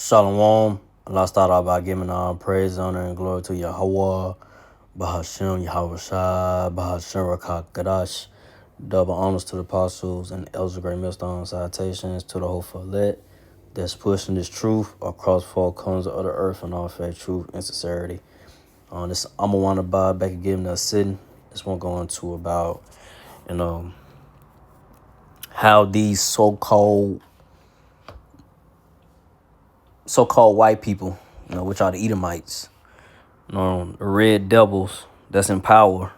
Shalom. Allah start out by giving all praise, honor, and glory to Yahweh, Bahashem, Yahweh Shai, Bahashem Rakakadash. Double honors to the apostles and the elders of great millstone. Salutations to the hopeful elect that's pushing this truth across four corners of the earth and all faith, truth, and sincerity. This I'm going to buy back again us sitting. This one going to about, how these so-called white people, which are the Edomites, the red devils that's in power,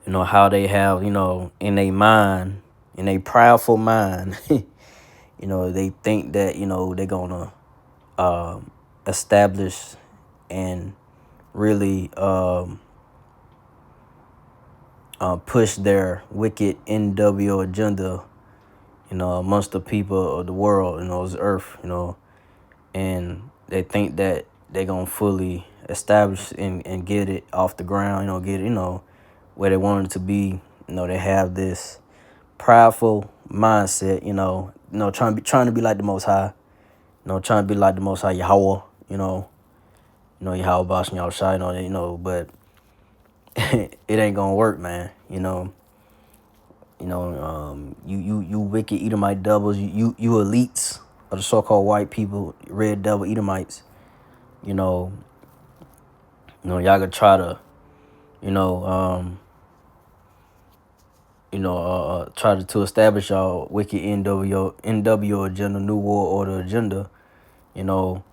how they have, in their mind, in a proudful mind, they think that, they're gonna establish and really push their wicked NWO agenda, amongst the people of the world, this earth, and they think that they're gonna fully establish and get it off the ground, get it, where they want it to be. They have this prideful mindset, trying to be like the Most High, trying to be like the Most High Yahweh, Yahweh Bash and Yahweh Shai, but it ain't gonna work, man. You wicked Edomite doubles, you elites of the so-called white people, red devil Edomites. Y'all could try to, try to establish y'all wicked NWO agenda, New World Order agenda. Y'all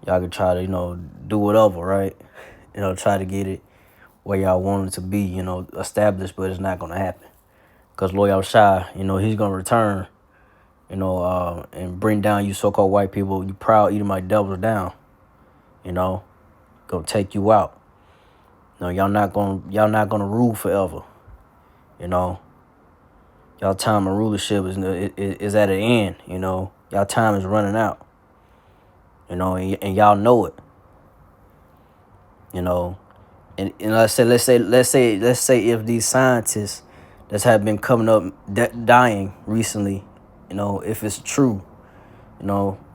could try to, do whatever, right? Try to get it where y'all want it to be, established, but it's not gonna happen. Cause Loyal Shai, he's gonna return, and bring down you so-called white people, you proud Edomite devils down, gonna take you out. Y'all not gonna rule forever, Y'all time of rulership is at an end, Y'all time is running out, and y'all know it, And let's say if these scientists that have been coming up dying recently, if it's true,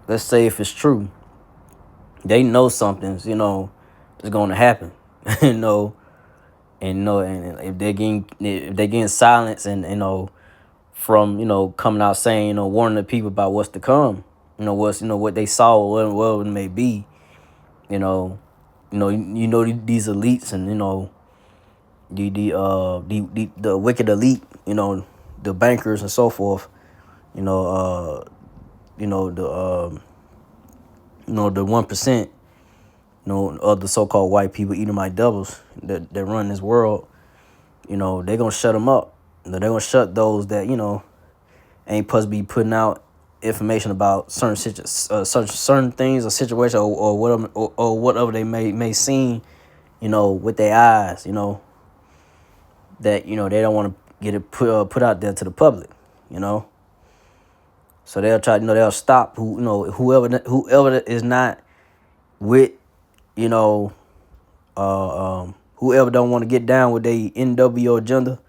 let's say if it's true, they know something's, is going to happen, and if they're getting silence and from coming out saying warning the people about what's to come, what they saw or whatever it may be, these elites and the wicked elite, the bankers and so forth, the 1%, of the so-called white people, Edomite devils that run this world, they're gonna shut them up. They're gonna shut those that ain't supposed to be putting out information about certain things or situations or whatever whatever they may seem, with their eyes, that they don't want to get it put out there to the public, So they'll try, they'll stop whoever is not with, whoever don't want to get down with their NWO agenda,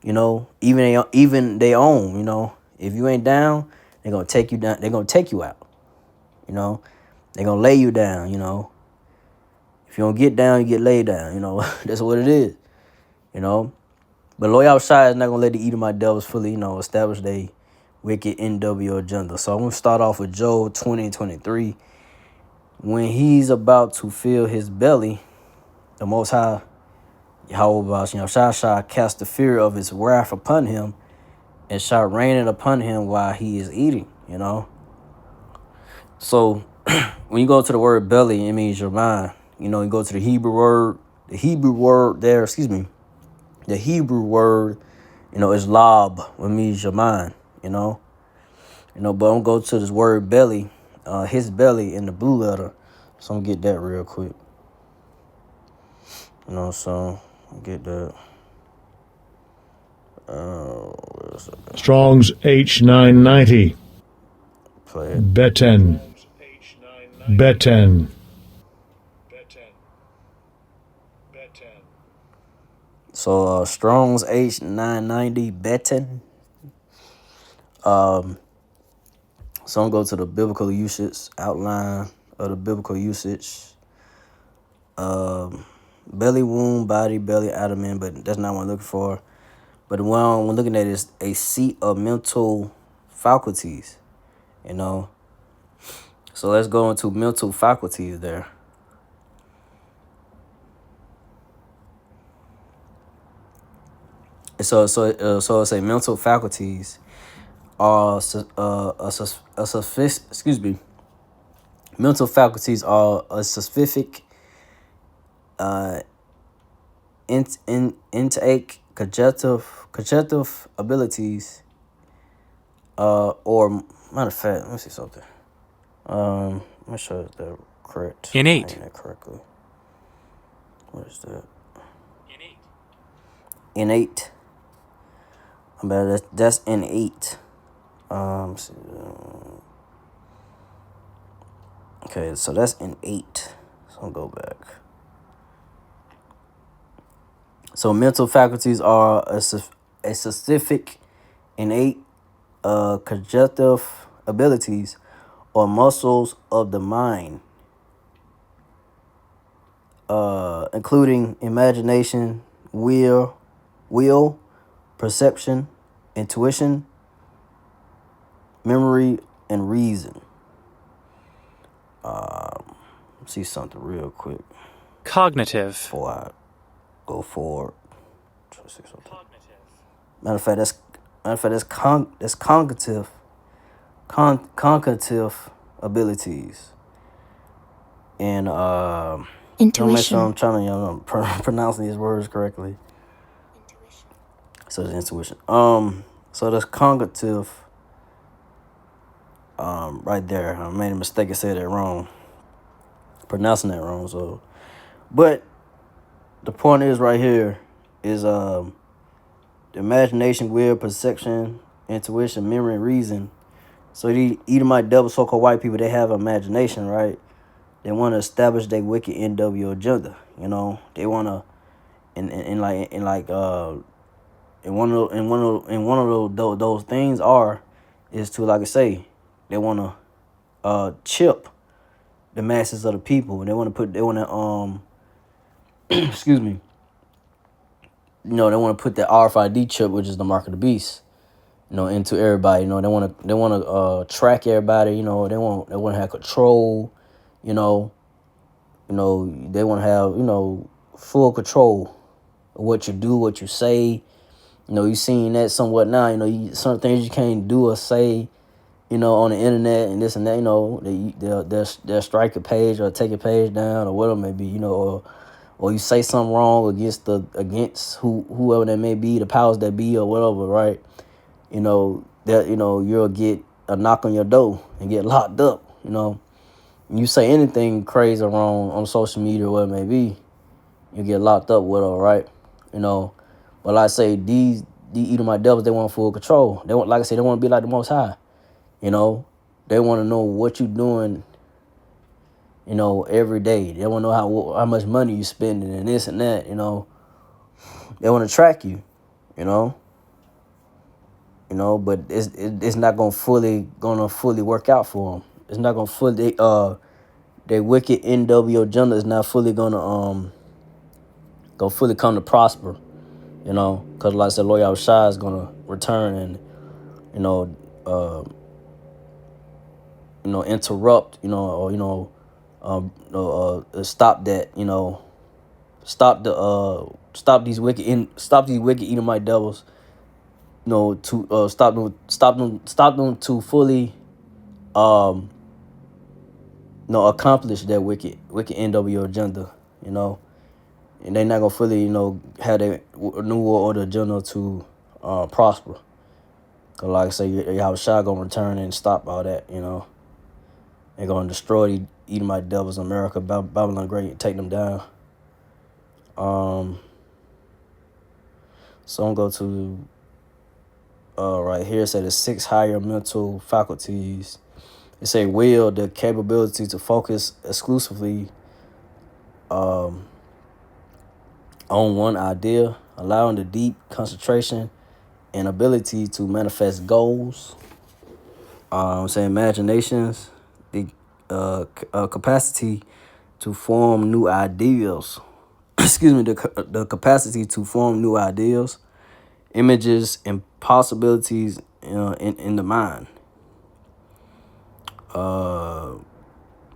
even they own, if you ain't down, they're gonna take you down. They're gonna take you out. They're gonna lay you down. If you don't get down, you get laid down. That's what it is. But Loyal Shai is not gonna let the Edomite devils fully, establish their wicked NWO agenda. So I'm gonna start off with Job 20:23. When he's about to fill his belly, the Most High Yahweh shall cast the fear of his wrath upon him, and shall rain it upon him while he is eating. So when you go to the word belly, it means your mind. You go to the Hebrew word there. The Hebrew word, is lob, which means your mind. But I'm gonna go to this word belly, his belly in the blue letter. So I'm gonna get that real quick. So get that. Strong's H990. Play it. Beten. Beten. So Strong's H990 Betten. So I'm going to go to the biblical usage, outline of the biblical usage. Belly, womb, body, belly, abdomen, but that's not what I'm looking for. But the one I'm looking at is a seat of mental faculties, you know. So let's go into mental faculties there. So it's a mental faculties are excuse me. Mental faculties are a specific intake cognitive abilities or matter of fact, let me see something. Let me show if they're correct. Innate. Saying that correctly. What is that? Innate. That's innate. Okay, so that's innate. So I'll go back. So mental faculties are a specific innate cognitive abilities or muscles of the mind, including imagination, will, perception, intuition, memory, and reason. See something real quick Cognitive. before I go forward. Try to see something. Matter of fact, that's cognitive abilities. And don't make sure Intuition. I'm trying to pronouncing these words correctly. So it's intuition. So that's cognitive. Right there. I made a mistake and said that wrong. Pronouncing that wrong. So, but the point is right here is the imagination, will, perception, intuition, memory, and reason. So the Edomite devil, so-called white people, they have imagination, right? They want to establish their wicked NW agenda. You know, they want to, in one of those things is to, like I say, they want to chip the masses of the people. They want to excuse me. You know, they want to put that RFID chip, which is the mark of the beast, you know, into everybody. You know, they want to track everybody. You know, they want to have control. You know, they want to have, you know, full control of what you do, what you say. You know, you seen that somewhat now. You know, certain things you can't do or say, you know, on the internet and this and that. You know, they'll strike a page or take a page down or whatever it may be. You know, or you say something wrong against whoever that may be, the powers that be or whatever, right? You know, that, you know, you'll get a knock on your door and get locked up. You know, you say anything crazy or wrong on social media or whatever it may be, you get locked up with, right? You know, but like I say, these Edomite devils, they want full control. They want, like I say, they want to be like the Most High. You know, they want to know what you're doing, you know, every day. They want to know how much money you spending and this and that. You know, they want to track you. You know, but it's not gonna fully work out for them. It's not gonna fully their wicked NW agenda is not fully gonna fully come to prosper. You know, because like I said, Lord Shai is gonna return and interrupt, or stop that, stop these wicked Edomite devils, to stop them to fully accomplish their wicked NW agenda, and they're not gonna fully, have their new world order agenda to prosper. Cause like I say, Yahweh Shai gonna return and stop all that, They're gonna destroy the Edomite devils in America, Babylon Great, and take them down. So I'm gonna go to right here. It say the 6 higher mental faculties. It say will, the capability to focus exclusively on one idea, allowing the deep concentration and ability to manifest goals. I'm saying imaginations, the capacity to form new ideals. Excuse me, the capacity to form new ideals, images, and possibilities in the mind.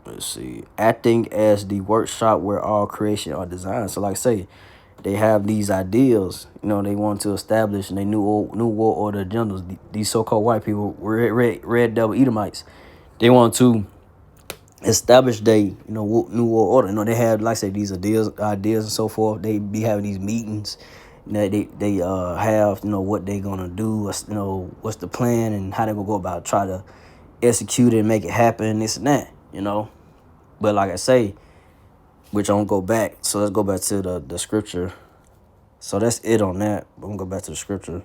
Let's see, acting as the workshop where all creation are designed. So, like I say, they have these ideals, they want to establish in their new world order agendas. These so-called white people, red devil Edomites, they want to establish their new world order. They have, like I say, these ideas and so forth. They be having these meetings. They have what they gonna do. What's the plan and how they gonna go about try to execute it and make it happen. This and that. But like I say, which I'm gonna go back. So let's go back to the scripture. So that's it on that. I'm gonna go back to the scripture.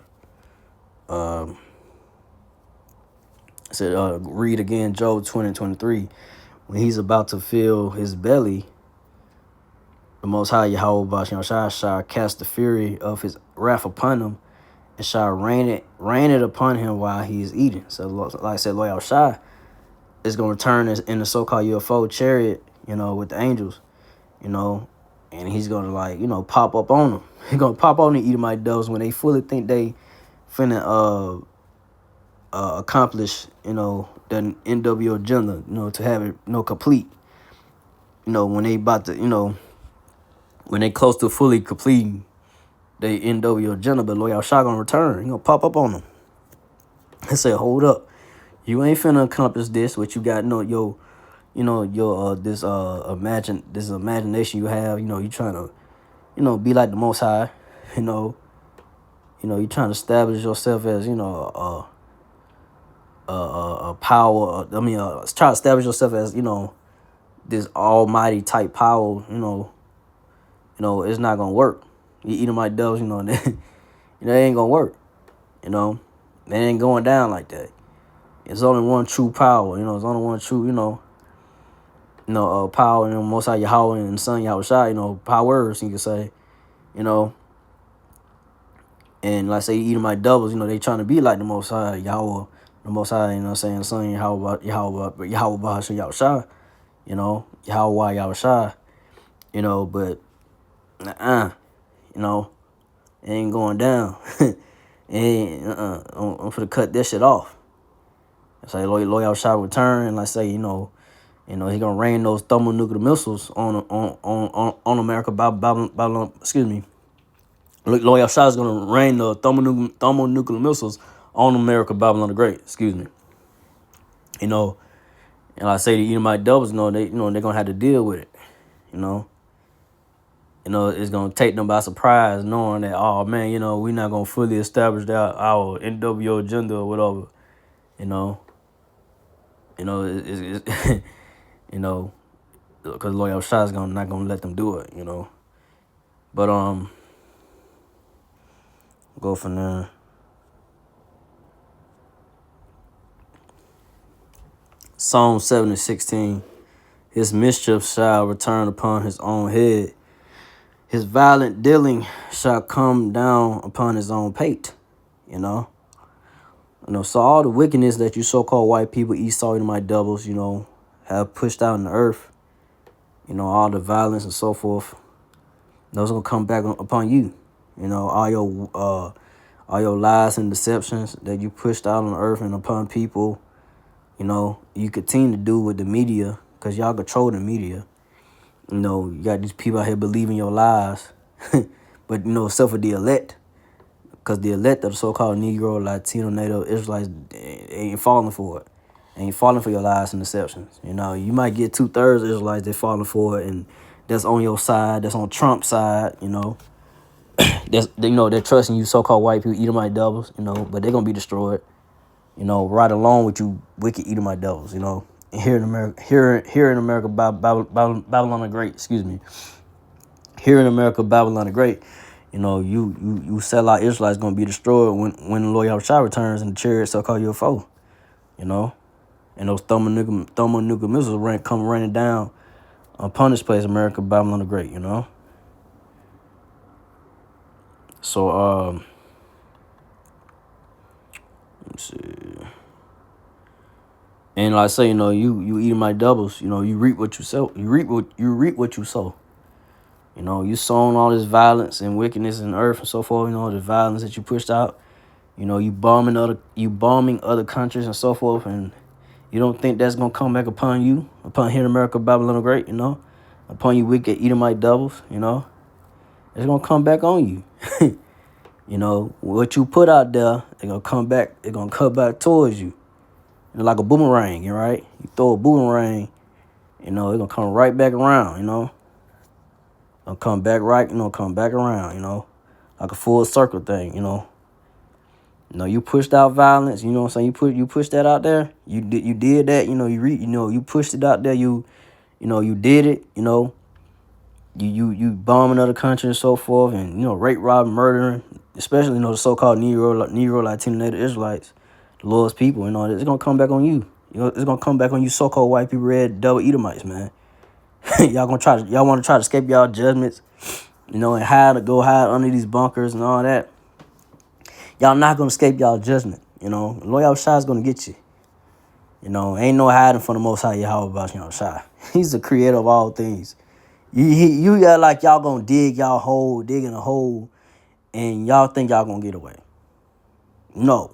It said, read again Job 20:23. When he's about to fill his belly, the Most High Yahweh shall cast the fury of his wrath upon him, and shall rain it upon him while he is eating. So, like I said, Lord Shai is going to turn in the so-called UFO chariot, with the angels, and he's going to pop up on them. He's going to pop on the Edomite doves when they fully think they finna accomplish, the NWO agenda, to have it, complete. When they about to, when they close to fully completing the NWO agenda, but Loyal Shah gonna return. He gonna pop up on them and say, "Hold up, you ain't finna accomplish this. What you got? Your this imagination you have. You trying to, be like the Most High. You trying to establish yourself as a power. Try to establish yourself as this almighty type power. It's not gonna work. You eating my doves, they ain't gonna work. They ain't going down like that. It's only one true power. It's only one true, power. Most High Yahweh and Son Yahweh Shai. Powers you could say. And like I say, eating my doubles. They trying to be like the Most High Yahweh, the Most High. Son Yahweh Bahasha Yahweh Shai. Yahweh Yahweh Shai. But it ain't going down. I'm gonna cut this shit off. Say Loyal Shah return, and he gonna rain those thermonuclear missiles on America. Babylon, excuse me. Loyal Shah is gonna rain the thermonuclear missiles on America. Babylon the Great. Excuse me. And I say the Edomite doubles, they're gonna have to deal with it. It's gonna take them by surprise, knowing that, oh man, we're not gonna fully establish our NWO agenda or whatever. It's because Loyal Shah is not gonna let them do it. But go from there. Psalm 7:16. His mischief shall return upon his own head. His violent dealing shall come down upon his own pate. So all the wickedness that you so-called white people, Esau and my doubles, have pushed out in the earth, all the violence and so forth, those are gonna come back upon you. All your lies and deceptions that you pushed out on the earth and upon people, you continue to do with the media, because y'all control the media. You got these people out here believing your lies, but except for the elect, because the elect of the so-called Negro, Latino, Native Israelites ain't falling for it. Ain't falling for your lies and deceptions. You might get 2/3 Israelites that falling for it, and that's on your side. That's on Trump's side. They're trusting you, so-called white people, Edomite devils. But they're gonna be destroyed. Right along with you, wicked Edomite devils. And here in America, Babylon the Great. Excuse me. Here in America, Babylon the Great. You sell out Israelites gonna be destroyed when the Lord Yahushua returns in the chariot, so-called UFO. And those thermonuclear missiles come raining down upon this place, America, Babylon the Great. So let me see. And like I say, you eat my doubles. You reap what you sow. You reap what you sow. You sown all this violence and wickedness in the earth and so forth. The violence that you pushed out. You bombing other countries and so forth, and you don't think that's gonna come back upon you, upon here in America, Babylon the Great. Upon you wicked Edomite doubles. It's gonna come back on you. What you put out there, it's gonna come back. It's gonna come back towards you. Like a boomerang, right? You throw a boomerang, it's gonna come right back around. It'll come back right. Come back around. Like a full circle thing. You pushed out violence. You know what I'm saying? You pushed that out there. You did that. You pushed it out there. You did it. You bombing other countries and so forth, and rape, robbing, murdering, especially the so-called Negro, Latino, Native Israelites, the Lord's people. It's gonna come back on you. It's gonna come back on you, so-called white people, red double Edomites, man. Y'all want to try to escape y'all judgments, and hide under these bunkers and all that. Y'all not gonna escape y'all judgment. Loyal Shah is gonna get you. Ain't no hiding from the Most High Yahweh about Shah. He's the creator of all things. You got like y'all gonna dig in a hole, and y'all think y'all gonna get away. No.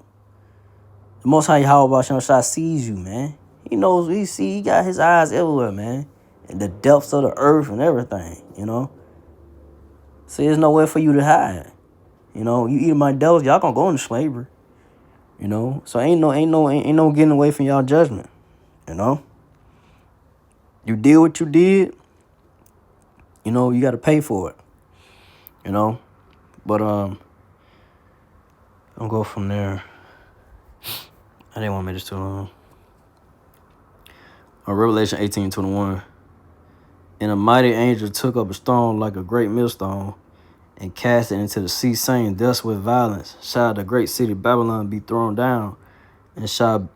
The Most High Yahweh Shah sees you, man. He knows what he see. He got his eyes everywhere, man. In the depths of the earth and everything, So there's nowhere for you to hide. You eat my devils, y'all gonna go into slavery. So ain't no getting away from y'all judgment. You did what you did. You got to pay for it. But I'll go from there. I didn't want to make this too long. Revelation 18:21. And a mighty angel took up a stone like a great millstone and cast it into the sea, saying, "Thus with violence shall the great city Babylon be thrown down, and shall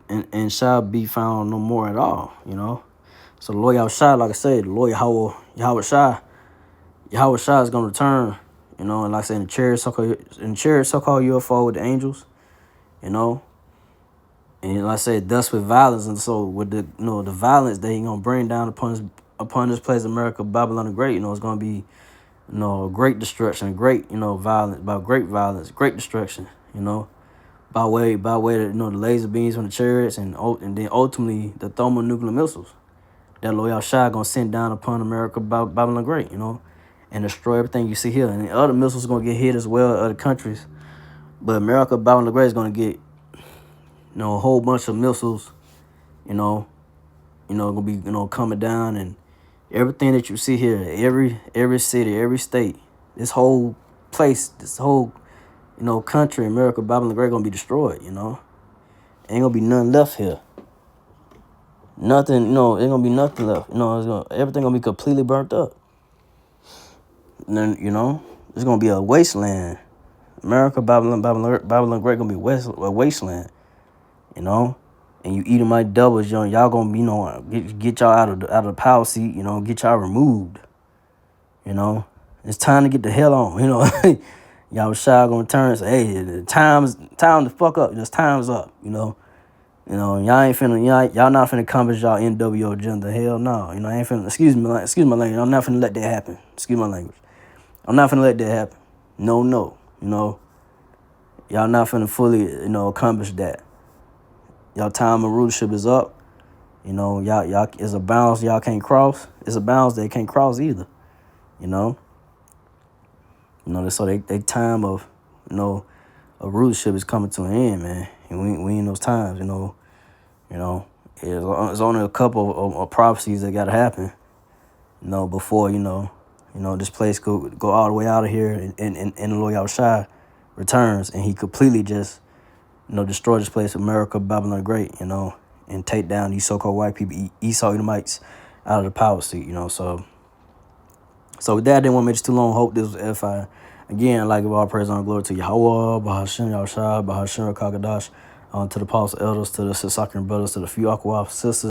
be found no more at all." So the Lord Yahushua, like I said, the Lord Yahweh Shah is gonna return. And like I said, in the chariot, so-called UFO with the angels. And like I said, thus with violence, and so with the violence that he gonna bring down upon this place, America, Babylon the Great. It's gonna be great destruction, great violence, great destruction. By way of the laser beams from the chariots, and then ultimately the thermonuclear missiles that Loyal Shah gonna send down upon America, Babylon the Great. And destroy everything you see here. And the other missiles gonna get hit as well, other countries. But America, Babylon the Great is gonna get a whole bunch of missiles. Gonna be coming down, and everything that you see here, every city, every state, this whole place, this whole country, America, Babylon the Great, gonna be destroyed. Ain't gonna be nothing left here. Nothing, ain't gonna be nothing left. Everything gonna be completely burnt up. And then, it's gonna be a wasteland. America, Babylon the Great gonna be a wasteland. And you eating my doubles, y'all gonna get y'all out of the power seat, get y'all removed. It's time to get the hell on. Y'all Shah gonna turn and say, hey, time to fuck up. Just time's up. Y'all ain't finna, y'all not finna accomplish y'all NWO agenda. Hell no. I ain't finna, excuse my language. I'm not finna let that happen. Excuse my language. I'm not finna let that happen. No. Y'all not finna fully, accomplish that. Y'all time of rulership is up. Y'all it's a bounds y'all can't cross. It's a bounds they can't cross either. So they time of rulership is coming to an end, man. And we in those times, It's only a couple of prophecies that gotta happen, before this place go all the way out of here, and the Lord Yahushua returns, and he completely just destroy this place, America, Babylon the Great, and take down these so-called white people, Esau Edomites, out of the power seat, So with that, I didn't want to make this too long. Hope this was edifying. Again, I'd like to give all praise and glory to Yahweh, Bahashim Yahushua, Bahashim Kakadash, to the apostle elders, to the Sisakian brothers, to the few Aqua sisters.